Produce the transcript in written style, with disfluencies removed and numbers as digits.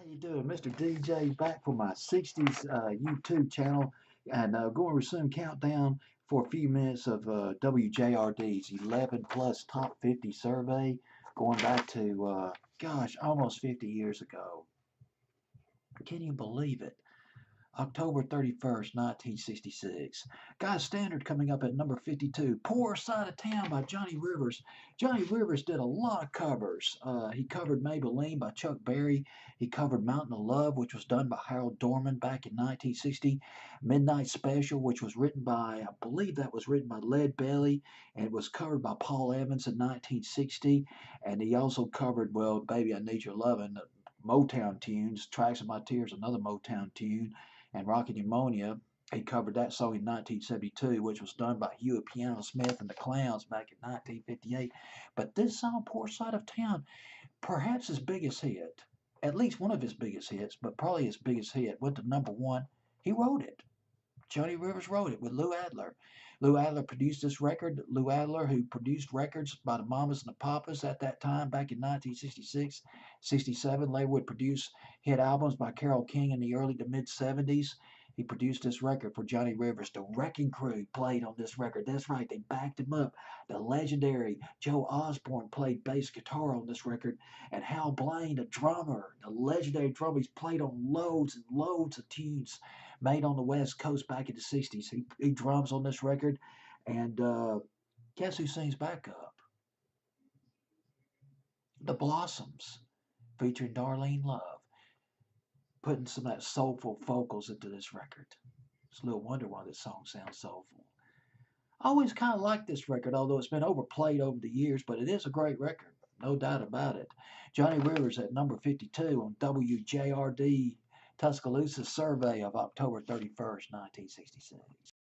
You doing? Mr. DJ back for my 60s YouTube channel and going to resume countdown for a few minutes of WJRD's 11 plus top 50 survey going back to, gosh, almost 50 years ago. Can you believe it? October 31st, 1966. Guys Standard coming up at number 52. Poor Side of Town by Johnny Rivers. Johnny Rivers did a lot of covers. He covered Maybelline by Chuck Berry. He covered Mountain of Love, which was done by Harold Dorman back in 1960. Midnight Special, which was written by, I believe that was written by Led Belly, and it was covered by Paul Evans in 1960. And he also covered, well, Baby I Need Your Lovin', Motown tunes. Tracks of My Tears, another Motown tune, and Rocket Pneumonia. He covered that song in 1972, which was done by Hewitt Piano Smith and the Clowns back in 1958. But this song, Poor Side of Town, perhaps his biggest hit, at least one of his biggest hits, but probably his biggest hit, went to number one. He wrote it. Johnny Rivers wrote it with Lou Adler. Lou Adler produced this record. Lou Adler, who produced records by the Mamas and the Papas at that time, back in 1966, 67, later would produce hit albums by Carole King in the early to mid 70s. He produced this record for Johnny Rivers. The Wrecking Crew played on this record. That's right, they backed him up. The legendary Joe Osborne played bass guitar on this record. And Hal Blaine, the drummer, the legendary drummer, he's played on loads and loads of tunes made on the West Coast back in the 60s. He drums on this record. And guess who sings backup? The Blossoms, featuring Darlene Love, putting some of that soulful vocals into this record. It's a little wonder why this song sounds soulful. I always kind of liked this record, although it's been overplayed over the years, but it is a great record, no doubt about it. Johnny Rivers at number 52 on WJRD Tuscaloosa survey of October 31st, 1966.